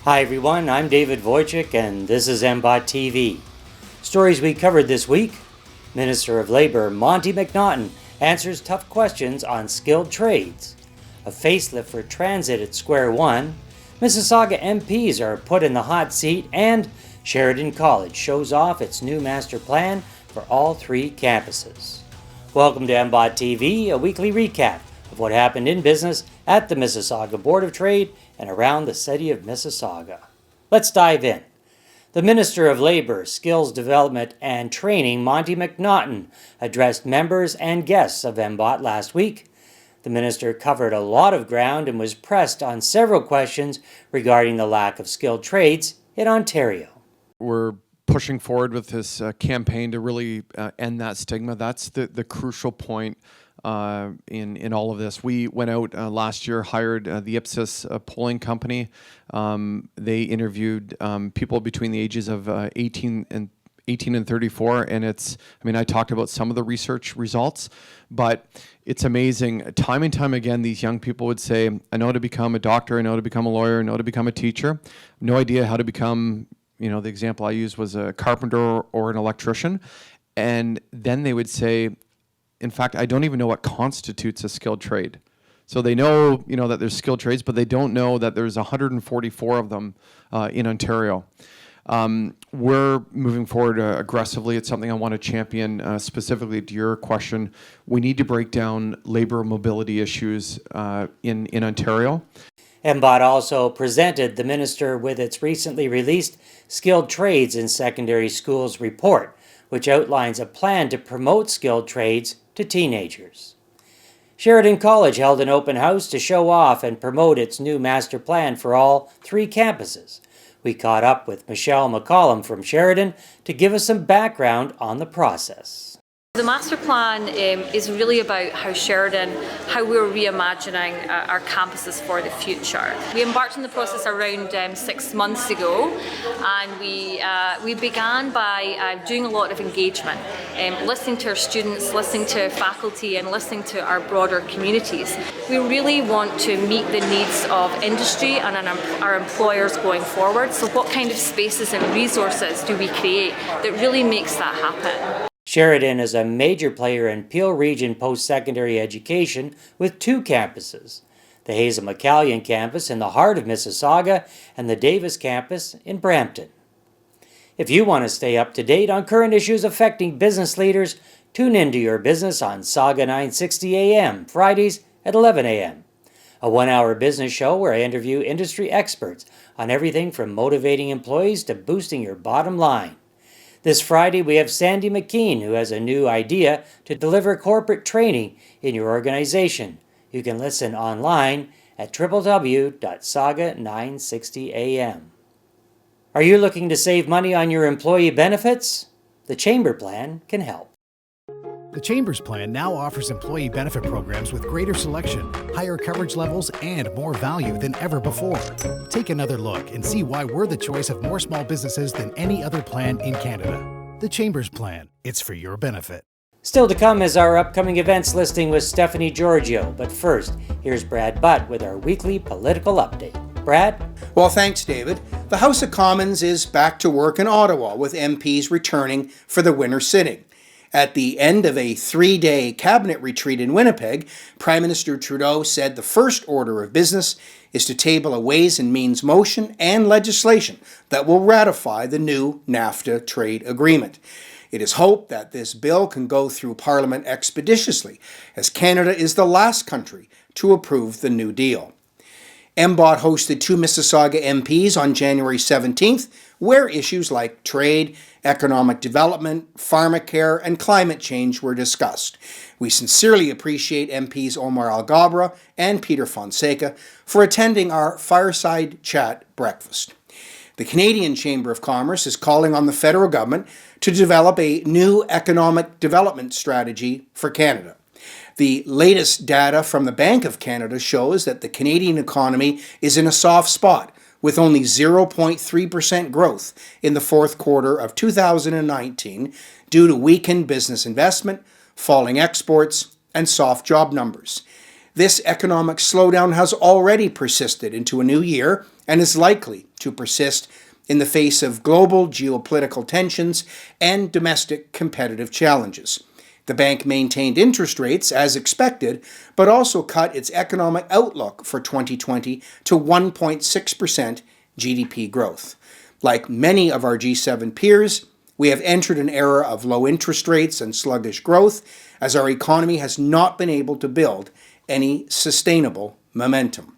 Hi everyone, I'm David Wojcik and this is MBOT TV. Stories we covered this week: Minister of Labour Monty McNaughton answers tough questions on skilled trades, a facelift for transit at Square One, Mississauga MPs are put in the hot seat, and Sheridan College shows off its new master plan for all three campuses. Welcome to MBOT TV, a weekly recap of what happened in business at the Mississauga Board of Trade and around the city of Mississauga. Let's dive in. The Minister of Labour, Skills Development and Training, Monty McNaughton, addressed members and guests of MBOT last week. The minister covered a lot of ground and was pressed on several questions regarding the lack of skilled trades in Ontario. We're pushing forward with this campaign to really end that stigma. That's the crucial point in all of this. We went out last year, hired the Ipsos polling company. They interviewed people between the ages of 18 and 34, and I talked about some of the research results, but it's amazing. Time and time again, these young people would say, I know how to become a doctor, I know how to become a lawyer, I know how to become a teacher. No idea how to become, the example I used was a carpenter or an electrician. And then they would say, in fact, I don't even know what constitutes a skilled trade. So they know, that there's skilled trades, but they don't know that there's 144 of them in Ontario. We're moving forward aggressively. It's something I want to champion. Specifically to your question, we need to break down labor mobility issues in Ontario. MBOT also presented the minister with its recently released Skilled Trades in Secondary Schools report, which outlines a plan to promote skilled trades to teenagers. Sheridan College held an open house to show off and promote its new master plan for all three campuses. We caught up with Michelle McCollum from Sheridan to give us some background on the process. The master plan is really about how we're reimagining our campuses for the future. We embarked on the process around 6 months ago, and we began by doing a lot of engagement, listening to our students, listening to faculty, and listening to our broader communities. We really want to meet the needs of industry and our employers going forward. So what kind of spaces and resources do we create that really makes that happen? Sheridan is a major player in Peel Region post-secondary education with two campuses, the Hazel McCallion campus in the heart of Mississauga and the Davis campus in Brampton. If you want to stay up to date on current issues affecting business leaders, tune into Your Business on Saga 960 AM, Fridays at 11 a.m. A one-hour business show where I interview industry experts on everything from motivating employees to boosting your bottom line. This Friday, we have Sandy McKean, who has a new idea to deliver corporate training in your organization. You can listen online at www.saga960am. Are you looking to save money on your employee benefits? The Chamber Plan can help. The Chamber's plan now offers employee benefit programs with greater selection, higher coverage levels, and more value than ever before. Take another look and see why we're the choice of more small businesses than any other plan in Canada. The Chamber's plan. It's for your benefit. Still to come is our upcoming events listing with Stephanie Giorgio. But first, here's Brad Butt with our weekly political update. Brad? Well, thanks, David. The House of Commons is back to work in Ottawa, with MPs returning for the winter sitting. At the end of a 3-day cabinet retreat in Winnipeg, Prime Minister Trudeau said the first order of business is to table a Ways and Means motion and legislation that will ratify the new NAFTA trade agreement. It is hoped that this bill can go through Parliament expeditiously, as Canada is the last country to approve the new deal. MBOT hosted two Mississauga MPs on January 17th, where issues like trade, economic development, pharmacare, and climate change were discussed. We sincerely appreciate MPs Omar Alghabra and Peter Fonseca for attending our fireside chat breakfast. The Canadian Chamber of Commerce is calling on the federal government to develop a new economic development strategy for Canada. The latest data from the Bank of Canada shows that the Canadian economy is in a soft spot, with only 0.3% growth in the fourth quarter of 2019 due to weakened business investment, falling exports, and soft job numbers. This economic slowdown has already persisted into a new year and is likely to to persist in the face of global geopolitical tensions and domestic competitive challenges. The bank maintained interest rates as expected, but also cut its economic outlook for 2020 to 1.6% GDP growth. Like many of our G7 peers, we have entered an era of low interest rates and sluggish growth as our economy has not been able to build any sustainable momentum.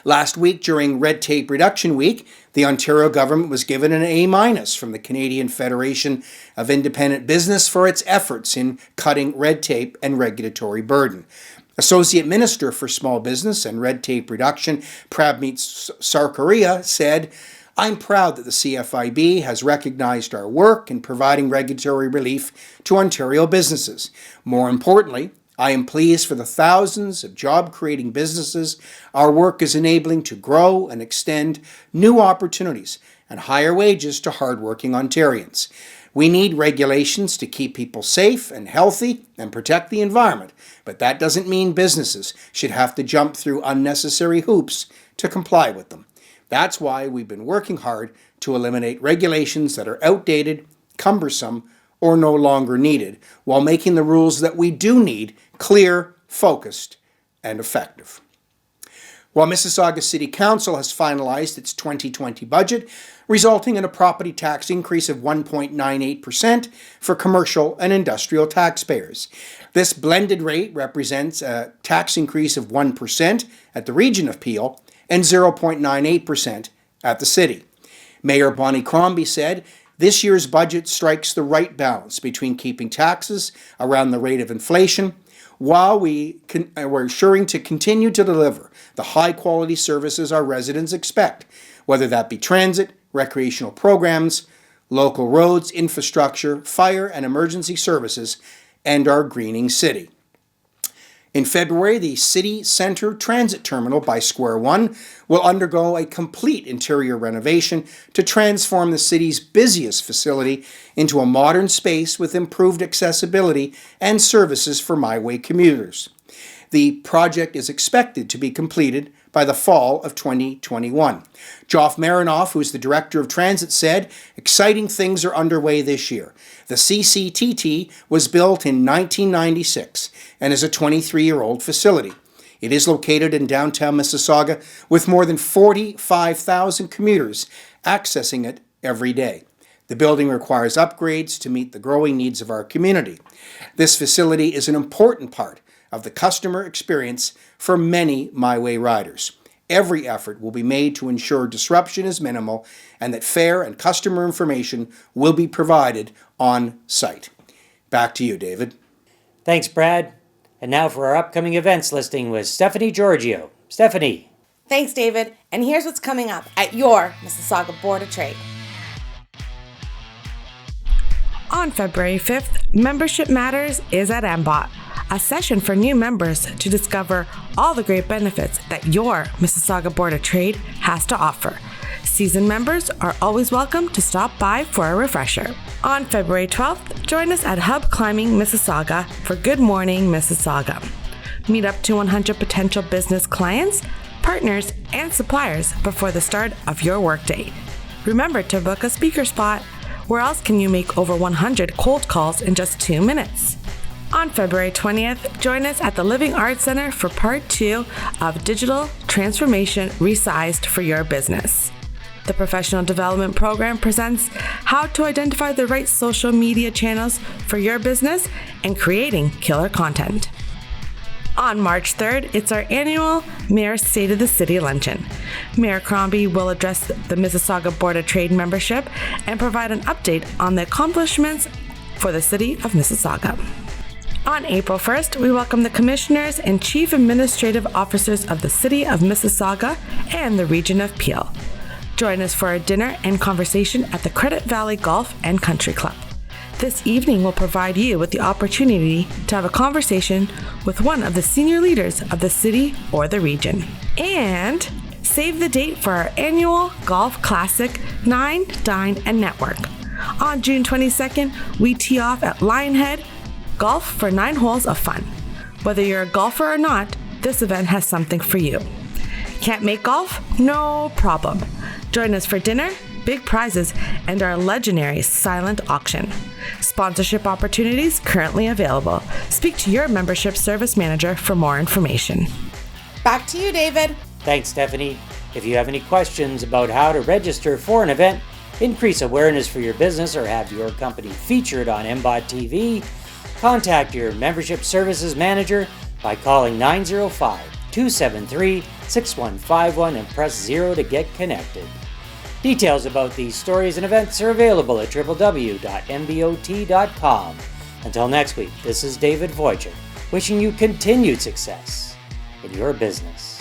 Last week, during Red Tape Reduction Week, the Ontario government was given an A- from the Canadian Federation of Independent Business for its efforts in cutting red tape and regulatory burden. Associate Minister for Small Business and Red Tape Reduction, Prabmeet Sarkaria, said, "I'm proud that the CFIB has recognized our work in providing regulatory relief to Ontario businesses. More importantly, I am pleased for the thousands of job-creating businesses our work is enabling to grow and extend new opportunities and higher wages to hardworking Ontarians. We need regulations to keep people safe and healthy and protect the environment, but that doesn't mean businesses should have to jump through unnecessary hoops to comply with them. That's why we've been working hard to eliminate regulations that are outdated, cumbersome, or no longer needed, while making the rules that we do need clear, focused, and effective." While Mississauga City Council has finalized its 2020 budget, resulting in a property tax increase of 1.98% for commercial and industrial taxpayers. This blended rate represents a tax increase of 1% at the region of Peel and 0.98% at the city. Mayor Bonnie Crombie said, "This year's budget strikes the right balance between keeping taxes around the rate of inflation while we're ensuring to continue to deliver the high-quality services our residents expect, whether that be transit, recreational programs, local roads, infrastructure, fire and emergency services, and our greening city." In February, the City Centre Transit Terminal by Square One will undergo a complete interior renovation to transform the city's busiest facility into a modern space with improved accessibility and services for MyWay commuters. The project is expected to be completed by the fall of 2021. Joff Marinoff, who's the Director of Transit, said, "Exciting things are underway this year. The CCTT was built in 1996 and is a 23-year-old facility. It is located in downtown Mississauga with more than 45,000 commuters accessing it every day. The building requires upgrades to meet the growing needs of our community. This facility is an important part of the customer experience for many MyWay riders. Every effort will be made to ensure disruption is minimal and that fare and customer information will be provided on site." Back to you, David. Thanks, Brad. And now for our upcoming events listing with Stephanie Giorgio. Stephanie. Thanks, David. And here's what's coming up at your Mississauga Board of Trade. On February 5th, Membership Matters is at MBOT, a session for new members to discover all the great benefits that your Mississauga Board of Trade has to offer. Seasoned members are always welcome to stop by for a refresher. On February 12th, join us at Hub Climbing Mississauga for Good Morning Mississauga. Meet up to 100 potential business clients, partners, and suppliers before the start of your workday. Remember to book a speaker spot. Where else can you make over 100 cold calls in just 2 minutes? On February 20th, join us at the Living Arts Center for Part 2 of Digital Transformation Resized for Your Business. The Professional Development Program presents how to identify the right social media channels for your business and creating killer content. On March 3rd, it's our annual Mayor's State of the City Luncheon. Mayor Crombie will address the Mississauga Board of Trade membership and provide an update on the accomplishments for the City of Mississauga. On April 1st, we welcome the Commissioners and Chief Administrative Officers of the City of Mississauga and the Region of Peel. Join us for a dinner and conversation at the Credit Valley Golf and Country Club. This evening will provide you with the opportunity to have a conversation with one of the senior leaders of the city or the region. And save the date for our annual Golf Classic 9, Dine, and Network. On June 22nd, we tee off at Lionhead, golf for 9 holes of fun. Whether you're a golfer or not, this event has something for you. Can't make golf? No problem. Join us for dinner, big prizes, and our legendary silent auction. Sponsorship opportunities currently available. Speak to your membership service manager for more information. Back to you, David. Thanks, Stephanie. If you have any questions about how to register for an event, increase awareness for your business, or have your company featured on MBOT TV, contact your membership services manager by calling 905-273-6151 and press 0 to get connected. Details about these stories and events are available at www.mbot.com. Until next week, this is David Wojcik, wishing you continued success in your business.